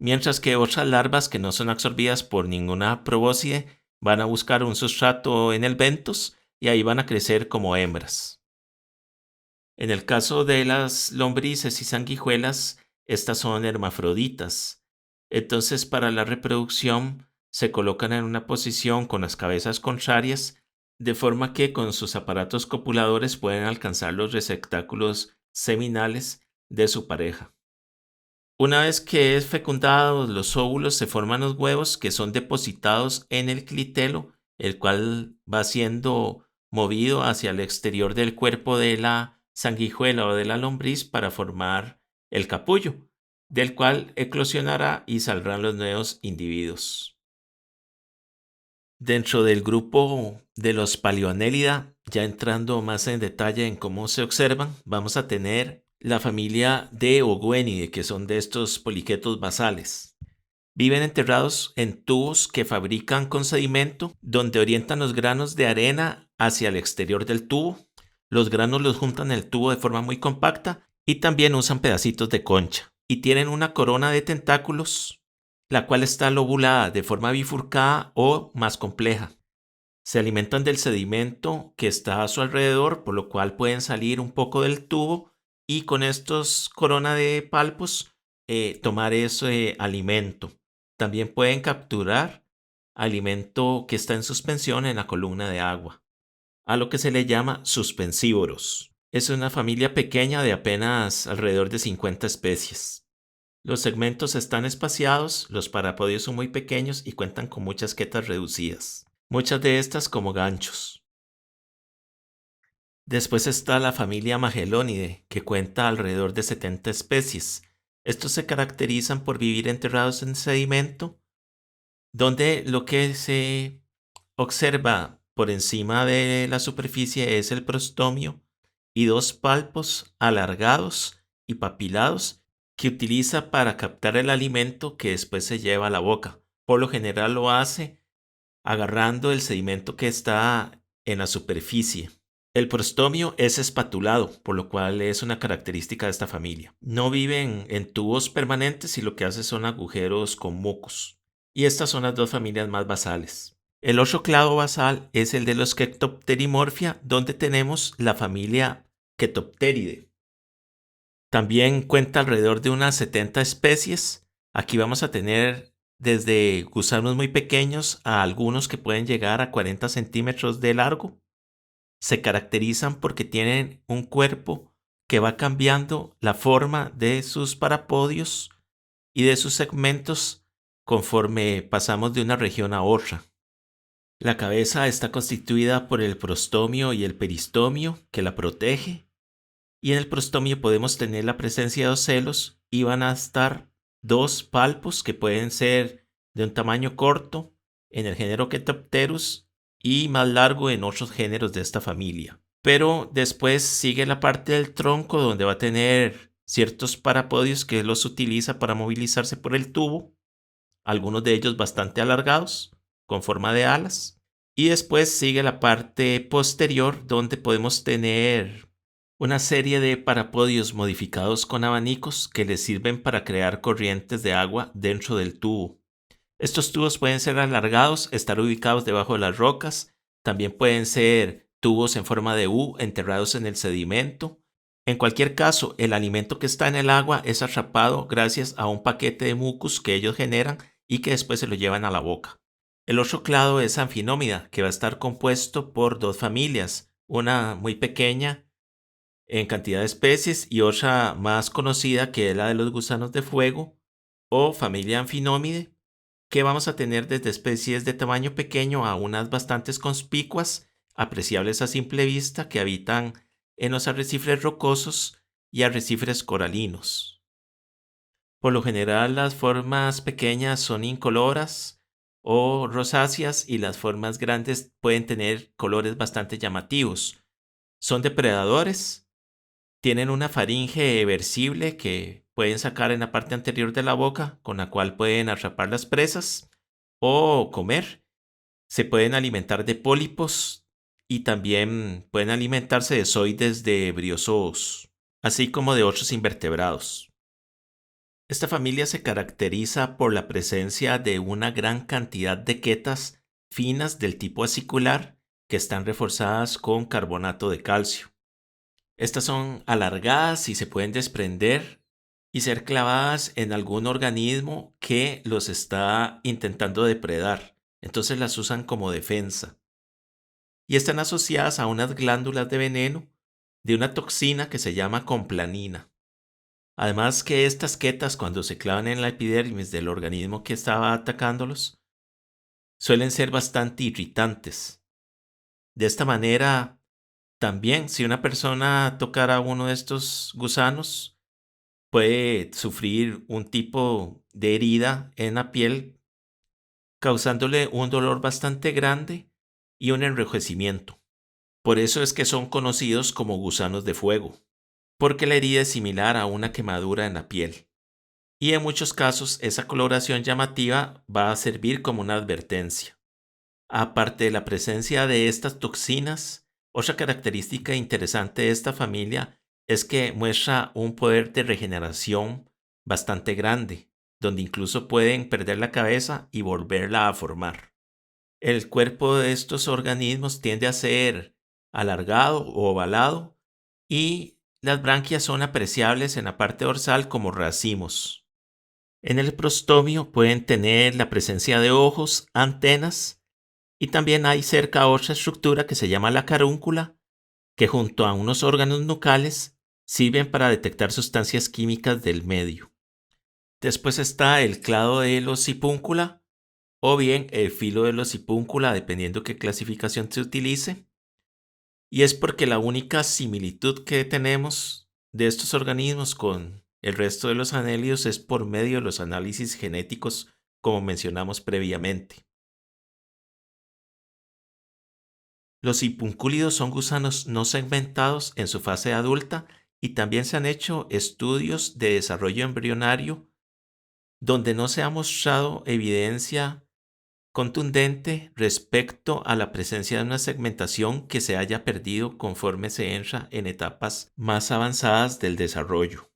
S1: Mientras que otras larvas que no son absorbidas por ninguna probóscide van a buscar un sustrato en el bentos y ahí van a crecer como hembras. En el caso de las lombrices y sanguijuelas, estas son hermafroditas. Entonces, para la reproducción, se colocan en una posición con las cabezas contrarias, de forma que con sus aparatos copuladores pueden alcanzar los receptáculos seminales de su pareja. Una vez que es fecundados los óvulos, se forman los huevos que son depositados en el clitelo, el cual va siendo movido hacia el exterior del cuerpo de la sanguijuela o de la lombriz para formar el capullo, del cual eclosionará y saldrán los nuevos individuos. Dentro del grupo de los Paleoannelida, ya entrando más en detalle en cómo se observan, vamos a tener la familia de Oguenidae, que son de estos poliquetos basales. Viven enterrados en tubos que fabrican con sedimento, donde orientan los granos de arena hacia el exterior del tubo. Los granos los juntan en el tubo de forma muy compacta y también usan pedacitos de concha. Y tienen una corona de tentáculos, la cual está lobulada de forma bifurcada o más compleja. Se alimentan del sedimento que está a su alrededor, por lo cual pueden salir un poco del tubo y con estos corona de palpos tomar ese alimento. También pueden capturar alimento que está en suspensión en la columna de agua, a lo que se le llama suspensívoros. Es una familia pequeña de apenas alrededor de 50 especies. Los segmentos están espaciados, los parapodios son muy pequeños y cuentan con muchas quetas reducidas, muchas de estas como ganchos. Después está la familia Magelonidae, que cuenta alrededor de 70 especies. Estos se caracterizan por vivir enterrados en sedimento, donde lo que se observa por encima de la superficie es el prostomio y dos palpos alargados y papilados que utiliza para captar el alimento que después se lleva a la boca. Por lo general lo hace agarrando el sedimento que está en la superficie. El prostomio es espatulado, por lo cual es una característica de esta familia. No viven en tubos permanentes y lo que hace son agujeros con mucos. Y estas son las dos familias más basales. El otro clado basal es el de los Chaetopterimorphia, donde tenemos la familia Chaetopteridae. También cuenta alrededor de unas 70 especies. Aquí vamos a tener desde gusanos muy pequeños a algunos que pueden llegar a 40 centímetros de largo. Se caracterizan porque tienen un cuerpo que va cambiando la forma de sus parapodios y de sus segmentos conforme pasamos de una región a otra. La cabeza está constituida por el prostomio y el peristomio que la protege, y en el prostomio podemos tener la presencia de ocelos y van a estar dos palpos que pueden ser de un tamaño corto en el género Chaetopterus y más largo en otros géneros de esta familia. Pero después sigue la parte del tronco donde va a tener ciertos parapodios que los utiliza para movilizarse por el tubo, algunos de ellos bastante alargados, con forma de alas. Y después sigue la parte posterior donde podemos tener una serie de parapodios modificados con abanicos que les sirven para crear corrientes de agua dentro del tubo. Estos tubos pueden ser alargados, estar ubicados debajo de las rocas, también pueden ser tubos en forma de U enterrados en el sedimento. En cualquier caso, el alimento que está en el agua es atrapado gracias a un paquete de mucus que ellos generan y que después se lo llevan a la boca. El otro clado es Amphinómida, que va a estar compuesto por dos familias, una muy pequeña en cantidad de especies y otra más conocida que es la de los gusanos de fuego o familia Amphinómide, que vamos a tener desde especies de tamaño pequeño a unas bastante conspicuas, apreciables a simple vista, que habitan en los arrecifes rocosos y arrecifes coralinos. Por lo general, las formas pequeñas son incoloras o rosáceas y las formas grandes pueden tener colores bastante llamativos. Son depredadores, tienen una faringe versible que pueden sacar en la parte anterior de la boca, con la cual pueden atrapar las presas o comer. Se pueden alimentar de pólipos y también pueden alimentarse de zoides de briozoos, así como de otros invertebrados. Esta familia se caracteriza por la presencia de una gran cantidad de quetas finas del tipo acicular que están reforzadas con carbonato de calcio. Estas son alargadas y se pueden desprender y ser clavadas en algún organismo que los está intentando depredar. Entonces las usan como defensa. Y están asociadas a unas glándulas de veneno de una toxina que se llama complanina. Además que estas quetas, cuando se clavan en la epidermis del organismo que estaba atacándolos, suelen ser bastante irritantes. De esta manera, también si una persona tocara uno de estos gusanos, puede sufrir un tipo de herida en la piel, causándole un dolor bastante grande y un enrojecimiento. Por eso es que son conocidos como gusanos de fuego, porque la herida es similar a una quemadura en la piel. Y en muchos casos esa coloración llamativa va a servir como una advertencia. Aparte de la presencia de estas toxinas, otra característica interesante de esta familia es que muestra un poder de regeneración bastante grande, donde incluso pueden perder la cabeza y volverla a formar. El cuerpo de estos organismos tiende a ser alargado o ovalado y las branquias son apreciables en la parte dorsal como racimos. En el prostomio pueden tener la presencia de ojos, antenas y también hay cerca otra estructura que se llama la carúncula, que junto a unos órganos nucales sirven para detectar sustancias químicas del medio. Después está el clado de los sipúncula o bien el filo de los sipúncula, dependiendo qué clasificación se utilice. Y es porque la única similitud que tenemos de estos organismos con el resto de los anélidos es por medio de los análisis genéticos, como mencionamos previamente. Los sipuncúlidos son gusanos no segmentados en su fase adulta y también se han hecho estudios de desarrollo embrionario donde no se ha mostrado evidencia contundente respecto a la presencia de una segmentación que se haya perdido conforme se entra en etapas más avanzadas del desarrollo.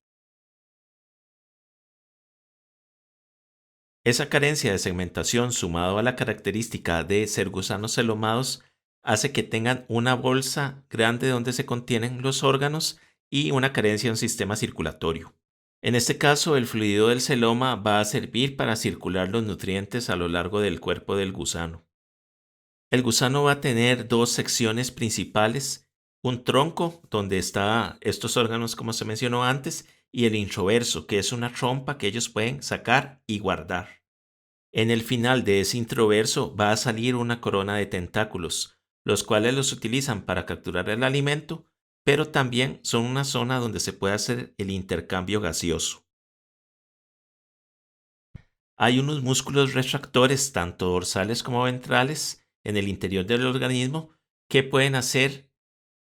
S1: Esa carencia de segmentación sumado a la característica de ser gusanos celomados hace que tengan una bolsa grande donde se contienen los órganos y una carencia de un sistema circulatorio. En este caso, el fluido del celoma va a servir para circular los nutrientes a lo largo del cuerpo del gusano. El gusano va a tener dos secciones principales, un tronco donde están estos órganos como se mencionó antes y el introverso, que es una trompa que ellos pueden sacar y guardar. En el final de ese introverso va a salir una corona de tentáculos, los cuales los utilizan para capturar el alimento, pero también son una zona donde se puede hacer el intercambio gaseoso. Hay unos músculos retractores, tanto dorsales como ventrales, en el interior del organismo que pueden hacer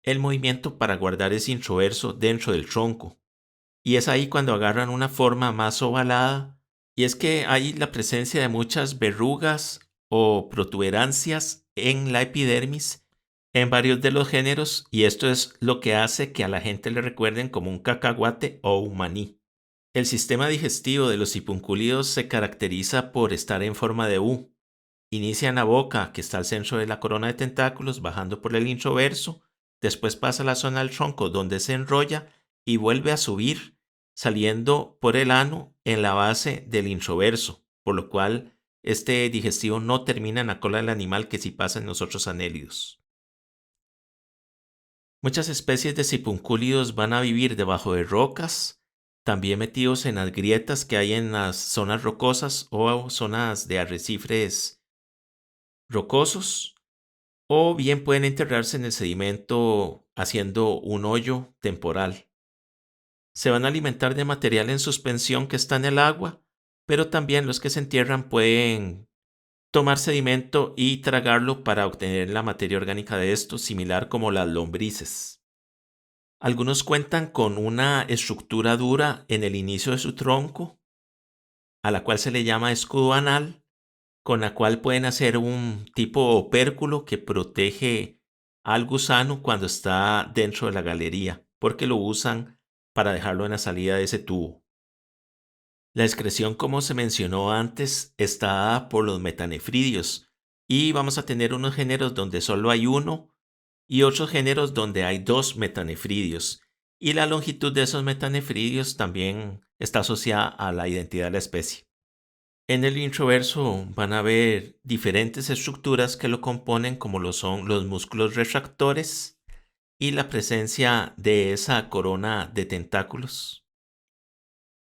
S1: el movimiento para guardar ese introverso dentro del tronco. Y es ahí cuando agarran una forma más ovalada. Y es que hay la presencia de muchas verrugas o protuberancias en la epidermis en varios de los géneros y esto es lo que hace que a la gente le recuerden como un cacahuate o un maní. El sistema digestivo de los sipuncúlidos se caracteriza por estar en forma de U. Inicia en la boca, que está al centro de la corona de tentáculos, bajando por el introverso, después pasa a la zona del tronco donde se enrolla y vuelve a subir, saliendo por el ano en la base del introverso, por lo cual este digestivo no termina en la cola del animal que sí pasa en los otros anélidos. Muchas especies de sipuncúlidos van a vivir debajo de rocas, también metidos en las grietas que hay en las zonas rocosas o zonas de arrecifes rocosos, o bien pueden enterrarse en el sedimento haciendo un hoyo temporal. Se van a alimentar de material en suspensión que está en el agua, pero también los que se entierran pueden tomar sedimento y tragarlo para obtener la materia orgánica de esto, similar como las lombrices. Algunos cuentan con una estructura dura en el inicio de su tronco, a la cual se le llama escudo anal, con la cual pueden hacer un tipo opérculo que protege al gusano cuando está dentro de la galería, porque lo usan para dejarlo en la salida de ese tubo. La excreción, como se mencionó antes, está dada por los metanefridios y vamos a tener unos géneros donde solo hay uno y otros géneros donde hay dos metanefridios. Y la longitud de esos metanefridios también está asociada a la identidad de la especie. En el introverso van a ver diferentes estructuras que lo componen, como lo son los músculos retractores y la presencia de esa corona de tentáculos.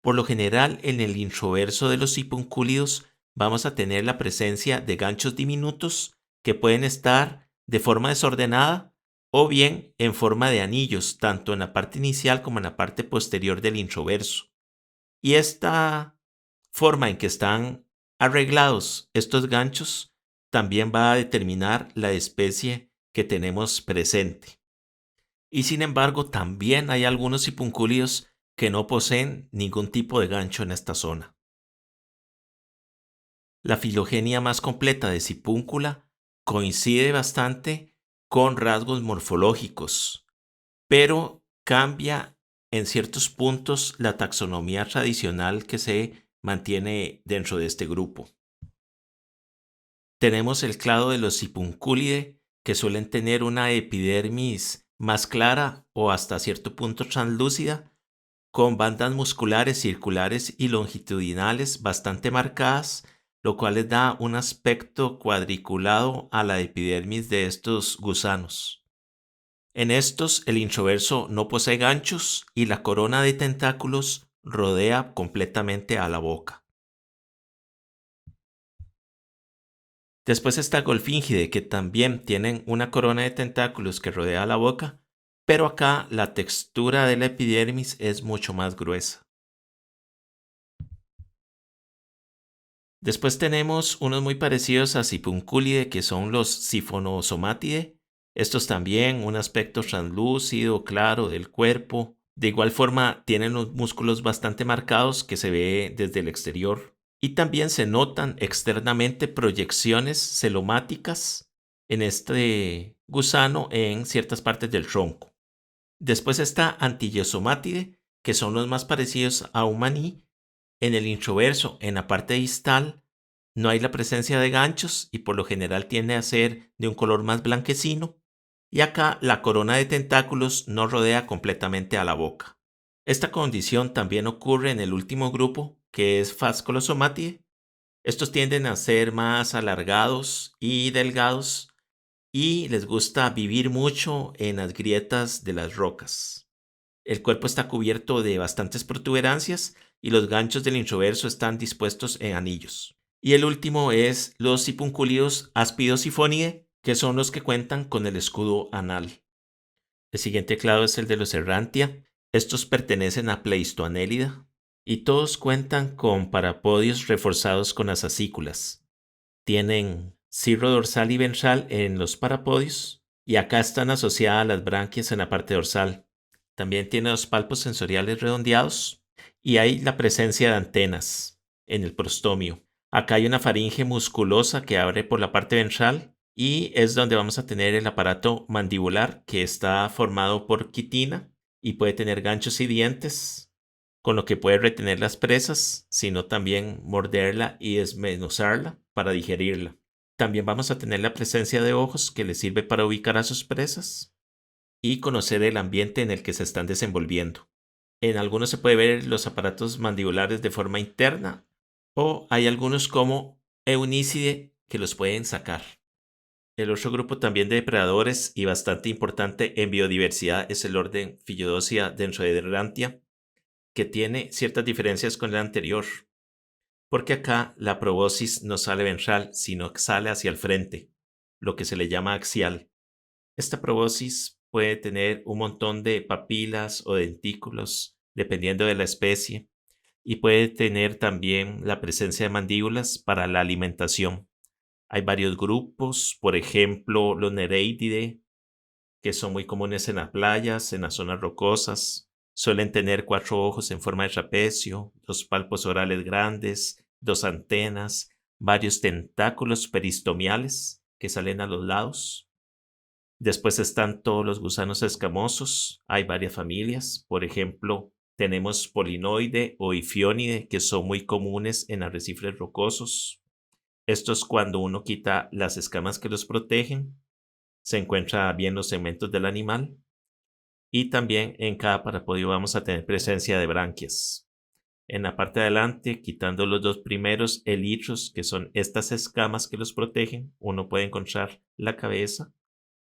S1: Por lo general, en el introverso de los sipuncúlidos vamos a tener la presencia de ganchos diminutos que pueden estar de forma desordenada o bien en forma de anillos, tanto en la parte inicial como en la parte posterior del introverso. Y esta forma en que están arreglados estos ganchos también va a determinar la especie que tenemos presente. Y sin embargo, también hay algunos sipuncúlidos que no poseen ningún tipo de gancho en esta zona. La filogenia más completa de sipúncula coincide bastante con rasgos morfológicos, pero cambia en ciertos puntos la taxonomía tradicional que se mantiene dentro de este grupo. Tenemos el clado de los sipunculidae, que suelen tener una epidermis más clara o hasta cierto punto translúcida, con bandas musculares circulares y longitudinales bastante marcadas, lo cual les da un aspecto cuadriculado a la epidermis de estos gusanos. En estos, el introverso no posee ganchos y la corona de tentáculos rodea completamente a la boca. Después está Golfingidae, que también tienen una corona de tentáculos que rodea la boca, pero acá la textura de la epidermis es mucho más gruesa. Después tenemos unos muy parecidos a Sipunculidae, que son los Siphonosomatidae. Estos también un aspecto translúcido, claro del cuerpo. De igual forma tienen los músculos bastante marcados que se ve desde el exterior. Y también se notan externamente proyecciones celomáticas en este gusano en ciertas partes del tronco. Después está Antillosomatidae, que son los más parecidos a un maní. En el introverso, en la parte distal, no hay la presencia de ganchos y por lo general tiende a ser de un color más blanquecino. Y acá la corona de tentáculos no rodea completamente a la boca. Esta condición también ocurre en el último grupo, que es Phascolosomatidae. Estos tienden a ser más alargados y delgados y les gusta vivir mucho en las grietas de las rocas. El cuerpo está cubierto de bastantes protuberancias y los ganchos del introverso están dispuestos en anillos. Y el último es los sipuncúlidos Aspidosiphonidae, que son los que cuentan con el escudo anal. El siguiente clado es el de los Errantia. Estos pertenecen a Pleistoanélida y todos cuentan con parapodios reforzados con las acículas. Tienen cirro dorsal y ventral en los parapodios y acá están asociadas las branquias en la parte dorsal. También tiene los palpos sensoriales redondeados y hay la presencia de antenas en el prostomio. Acá hay una faringe musculosa que abre por la parte ventral y es donde vamos a tener el aparato mandibular, que está formado por quitina y puede tener ganchos y dientes, con lo que puede retener las presas, sino también morderla y desmenuzarla para digerirla. También vamos a tener la presencia de ojos, que le sirve para ubicar a sus presas y conocer el ambiente en el que se están desenvolviendo. En algunos se puede ver los aparatos mandibulares de forma interna o hay algunos como Eunicide que los pueden sacar. El otro grupo también de depredadores y bastante importante en biodiversidad es el orden Phyllodosia dentro de Errantia, que tiene ciertas diferencias con el anterior, porque acá la proboscis no sale ventral, sino que sale hacia el frente, lo que se le llama axial. Esta proboscis puede tener un montón de papilas o dentículos dependiendo de la especie, y puede tener también la presencia de mandíbulas para la alimentación. Hay varios grupos, por ejemplo, los Nereididae, que son muy comunes en las playas, en las zonas rocosas. Suelen tener 4 ojos en forma de trapecio, 2 palpos orales grandes, 2 antenas, varios tentáculos peristomiales que salen a los lados. Después están todos los gusanos escamosos. Hay varias familias. Por ejemplo, tenemos Polinoide o Ifionidae, que son muy comunes en arrecifes rocosos. Esto es cuando uno quita las escamas que los protegen, se encuentra bien los segmentos del animal, y también en cada parapodio vamos a tener presencia de branquias. En la parte de adelante, quitando los 2 primeros elitros, que son estas escamas que los protegen, uno puede encontrar la cabeza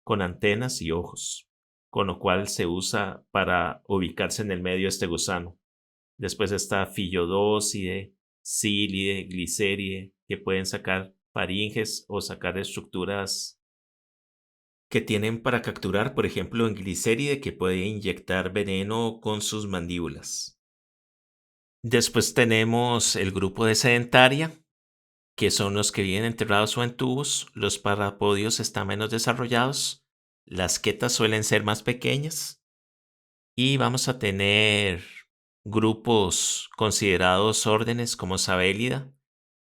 S1: con antenas y ojos, con lo cual se usa para ubicarse en el medio de este gusano. Después está Fillodócide, Cílide, Glicéride, que pueden sacar faringes o sacar estructuras que tienen para capturar, por ejemplo, en Glicéride, que puede inyectar veneno con sus mandíbulas. Después tenemos el grupo de Sedentaria, que son los que viven enterrados o en tubos. Los parapodios están menos desarrollados. Las quetas suelen ser más pequeñas. Y vamos a tener grupos considerados órdenes como Sabélida,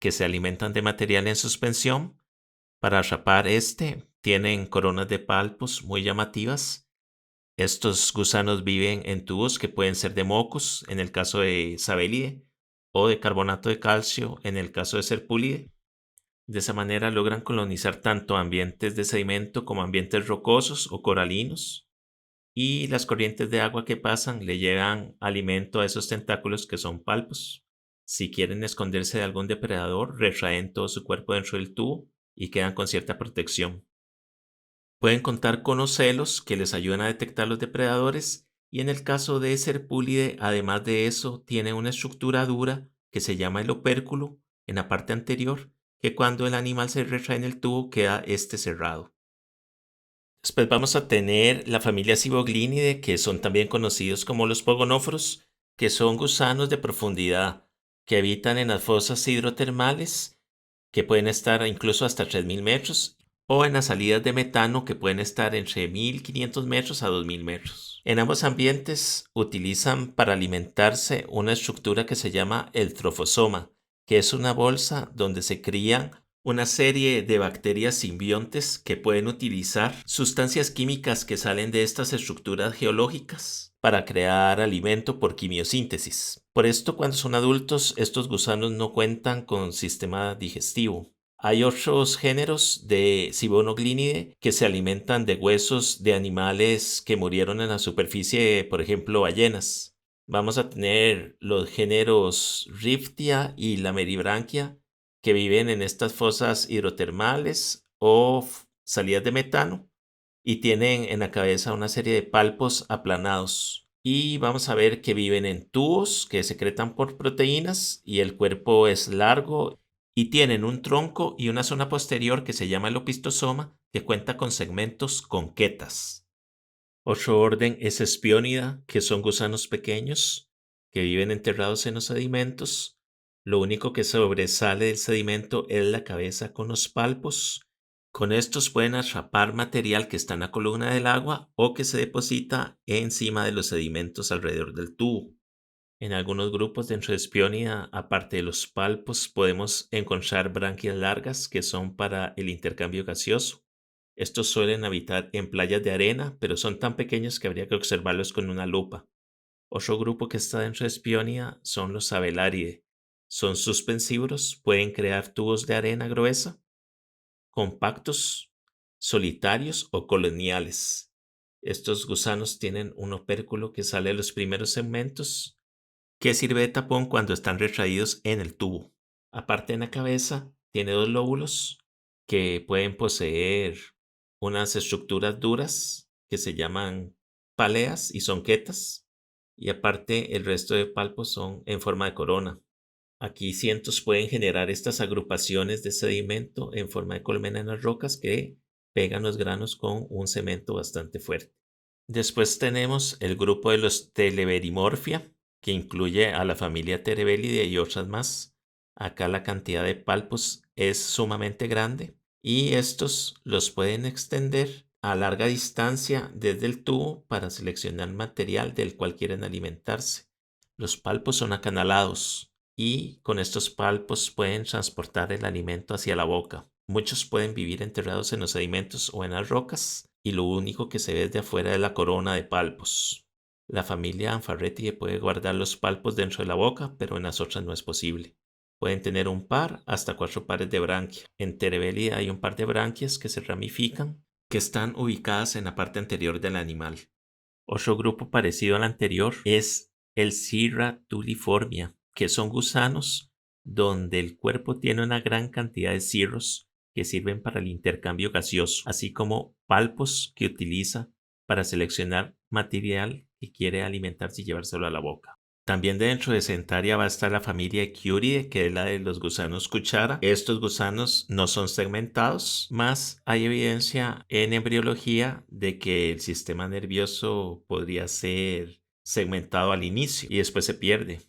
S1: que se alimentan de material en suspensión. Para atrapar tienen coronas de palpos muy llamativas. Estos gusanos viven en tubos que pueden ser de mocos, en el caso de Sabelide, o de carbonato de calcio, en el caso de Serpulide. De esa manera logran colonizar tanto ambientes de sedimento como ambientes rocosos o coralinos, y las corrientes de agua que pasan le llevan alimento a esos tentáculos que son palpos. Si quieren esconderse de algún depredador, retraen todo su cuerpo dentro del tubo y quedan con cierta protección. Pueden contar con ocelos que les ayudan a detectar los depredadores, y en el caso de Serpúlide, además de eso, tiene una estructura dura que se llama el opérculo en la parte anterior, que cuando el animal se retrae en el tubo queda cerrado. Después vamos a tener la familia Ciboglinidae, que son también conocidos como los pogonóforos, que son gusanos de profundidad que habitan en las fosas hidrotermales, que pueden estar incluso hasta 3000 metros, o en las salidas de metano, que pueden estar entre 1500 metros a 2000 metros. En ambos ambientes utilizan para alimentarse una estructura que se llama el trofosoma, que es una bolsa donde se crían una serie de bacterias simbiontes que pueden utilizar sustancias químicas que salen de estas estructuras geológicas para crear alimento por quimiosíntesis. Por esto, cuando son adultos, estos gusanos no cuentan con sistema digestivo. Hay otros géneros de Cibonoglinidae que se alimentan de huesos de animales que murieron en la superficie, por ejemplo, ballenas. Vamos a tener los géneros Riftia y Lameribranquia, que viven en estas fosas hidrotermales o salidas de metano, y tienen en la cabeza una serie de palpos aplanados. Y vamos a ver que viven en tubos que secretan por proteínas, y el cuerpo es largo y tienen un tronco y una zona posterior que se llama el opistosoma, que cuenta con segmentos con quetas. Otro orden es Espiónida, que son gusanos pequeños que viven enterrados en los sedimentos. Lo único que sobresale del sedimento es la cabeza con los palpos. Con estos pueden atrapar material que está en la columna del agua o que se deposita encima de los sedimentos alrededor del tubo. En algunos grupos dentro de Espiónida, aparte de los palpos, podemos encontrar branquias largas que son para el intercambio gaseoso. Estos suelen habitar en playas de arena, pero son tan pequeños que habría que observarlos con una lupa. Otro grupo que está dentro de Espionia son los Abelaridae. Son suspensívoros, pueden crear tubos de arena gruesa, compactos, solitarios o coloniales. Estos gusanos tienen un opérculo que sale de los primeros segmentos, que sirve de tapón cuando están retraídos en el tubo. Aparte, en la cabeza tiene 2 lóbulos que pueden poseer unas estructuras duras que se llaman páleas y son quetas, y aparte el resto de palpos son en forma de corona. Aquí cientos pueden generar estas agrupaciones de sedimento en forma de colmena en las rocas que pegan los granos con un cemento bastante fuerte. Después tenemos el grupo de los Teleberimorphia, que incluye a la familia Terebellidae y otras más. Acá la cantidad de palpos es sumamente grande y estos los pueden extender a larga distancia desde el tubo para seleccionar material del cual quieren alimentarse. Los palpos son acanalados y con estos palpos pueden transportar el alimento hacia la boca. Muchos pueden vivir enterrados en los sedimentos o en las rocas y lo único que se ve desde afuera es la corona de palpos. La familia Ampharetidae puede guardar los palpos dentro de la boca, pero en las otras no es posible. Pueden tener un par hasta 4 pares de branquia. En Terebellidae hay un par de branquias que se ramifican, que están ubicadas en la parte anterior del animal. Otro grupo parecido al anterior es el Cirra tuliformia, que son gusanos donde el cuerpo tiene una gran cantidad de cirros que sirven para el intercambio gaseoso, así como palpos que utiliza para seleccionar material que quiere alimentarse y llevárselo a la boca. También dentro de Sentaria va a estar la familia Echiuridae, que es la de los gusanos cuchara. Estos gusanos no son segmentados, más hay evidencia en embriología de que el sistema nervioso podría ser segmentado al inicio y después se pierde.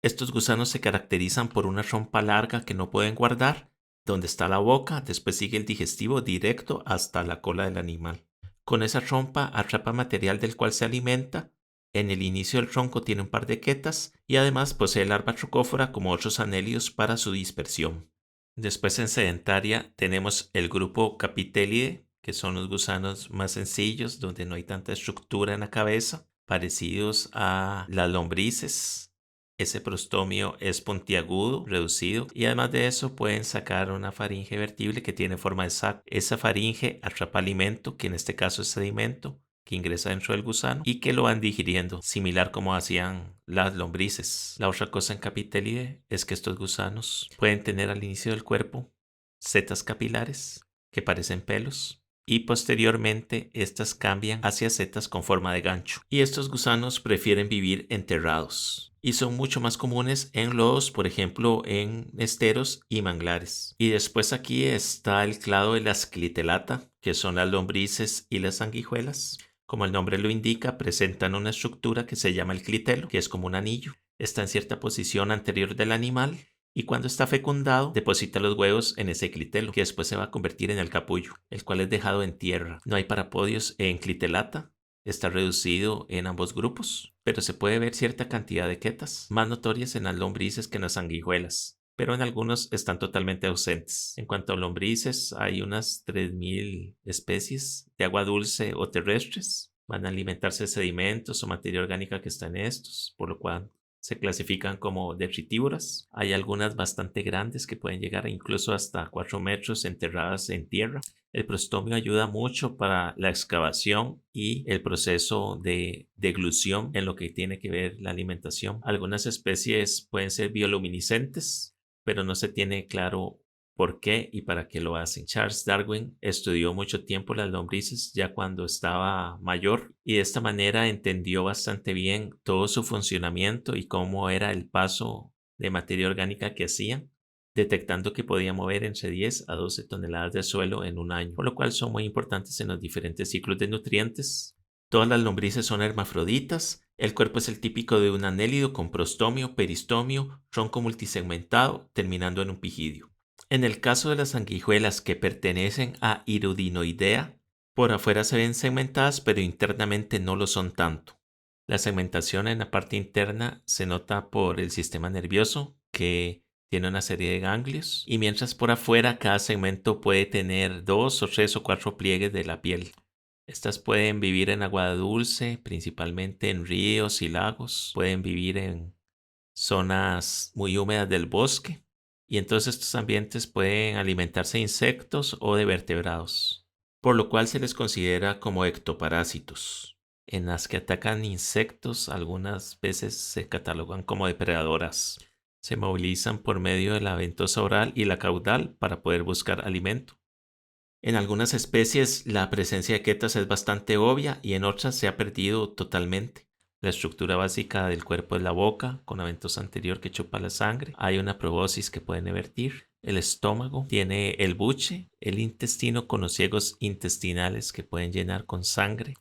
S1: Estos gusanos se caracterizan por una trompa larga que no pueden guardar, donde está la boca, después sigue el digestivo directo hasta la cola del animal. Con esa trompa atrapa material del cual se alimenta. En el inicio del tronco tiene un par de quetas y además posee larva trocófora como otros anélidos para su dispersión. Después en sedentaria tenemos el grupo Capitelidae, que son los gusanos más sencillos, donde no hay tanta estructura en la cabeza, parecidos a las lombrices. Ese prostomio es puntiagudo, reducido, y además de eso pueden sacar una faringe vertible que tiene forma de saco. Esa faringe atrapa alimento, que en este caso es sedimento, que ingresa dentro del gusano y que lo van digiriendo, similar como hacían las lombrices. La otra cosa en Capitelidae es que estos gusanos pueden tener al inicio del cuerpo setas capilares que parecen pelos y posteriormente estas cambian hacia setas con forma de gancho. Y estos gusanos prefieren vivir enterrados y son mucho más comunes en lodos, por ejemplo, en esteros y manglares. Y después aquí está el clado de la Sclitelata, que son las lombrices y las sanguijuelas. Como el nombre lo indica, presentan una estructura que se llama el clitelo, que es como un anillo. Está en cierta posición anterior del animal y cuando está fecundado deposita los huevos en ese clitelo, que después se va a convertir en el capullo, el cual es dejado en tierra. No hay parapodios en clitelata, está reducido en ambos grupos, pero se puede ver cierta cantidad de quetas, más notorias en las lombrices que en las sanguijuelas, pero en algunos están totalmente ausentes. En cuanto a lombrices, hay unas 3000 especies de agua dulce o terrestres. Van a alimentarse de sedimentos o materia orgánica que está en estos, por lo cual se clasifican como detritívoras. Hay algunas bastante grandes que pueden llegar incluso hasta 4 metros enterradas en tierra. El prostomio ayuda mucho para la excavación y el proceso de deglución en lo que tiene que ver la alimentación. Algunas especies pueden ser bioluminiscentes, pero no se tiene claro por qué y para qué lo hacen. Charles Darwin estudió mucho tiempo las lombrices ya cuando estaba mayor y de esta manera entendió bastante bien todo su funcionamiento y cómo era el paso de materia orgánica que hacían, detectando que podía mover entre 10 a 12 toneladas de suelo en un año, por lo cual son muy importantes en los diferentes ciclos de nutrientes. Todas las lombrices son hermafroditas. El cuerpo es el típico de un anélido con prostomio, peristomio, tronco multisegmentado, terminando en un pigidio. En el caso de las sanguijuelas que pertenecen a Hirudinoidea, por afuera se ven segmentadas, pero internamente no lo son tanto. La segmentación en la parte interna se nota por el sistema nervioso, que tiene una serie de ganglios, y mientras por afuera cada segmento puede tener 2 o 3 o 4 pliegues de la piel. Estas pueden vivir en agua dulce, principalmente en ríos y lagos. Pueden vivir en zonas muy húmedas del bosque. Y entonces estos ambientes pueden alimentarse de insectos o de vertebrados, por lo cual se les considera como ectoparásitos. En las que atacan insectos, algunas veces se catalogan como depredadoras. Se movilizan por medio de la ventosa oral y la caudal para poder buscar alimento. En algunas especies la presencia de quetas es bastante obvia y en otras se ha perdido totalmente. La estructura básica del cuerpo es la boca, con la ventosa anterior que chupa la sangre. Hay una proboscis que pueden vertir. El estómago tiene el buche, el intestino con los ciegos intestinales que pueden llenar con sangre.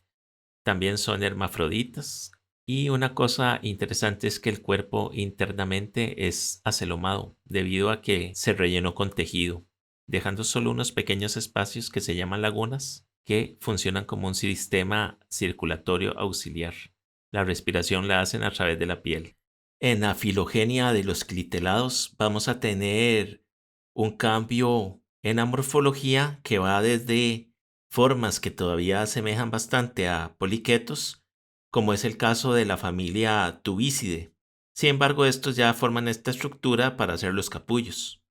S1: También son hermafroditas Y una cosa interesante es que el cuerpo internamente es acelomado debido a que se rellenó con tejido, dejando solo unos pequeños espacios que se llaman lagunas, que funcionan como un sistema circulatorio auxiliar. La respiración la hacen a través de la piel. En la filogenia de los clitelados vamos a tener un cambio en la morfología que va desde formas que todavía asemejan bastante a poliquetos, como es el caso de la familia Tubicidae. Sin embargo, estos ya forman esta estructura para hacer los capullos.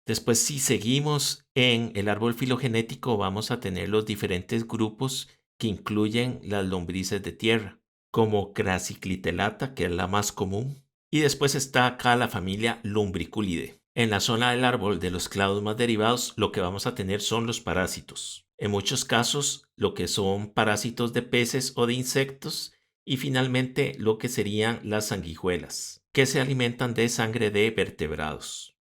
S1: Después, si seguimos en el árbol filogenético, vamos a tener los diferentes grupos que incluyen las lombrices de tierra, como Crassiclitelata, que es la más común. Y después está acá la familia Lumbriculidae. En la zona del árbol de los clados más derivados, lo que vamos a tener son los parásitos. En muchos casos, lo que son parásitos de peces o de insectos. Y finalmente, lo que serían las sanguijuelas, que se alimentan de sangre de vertebrados.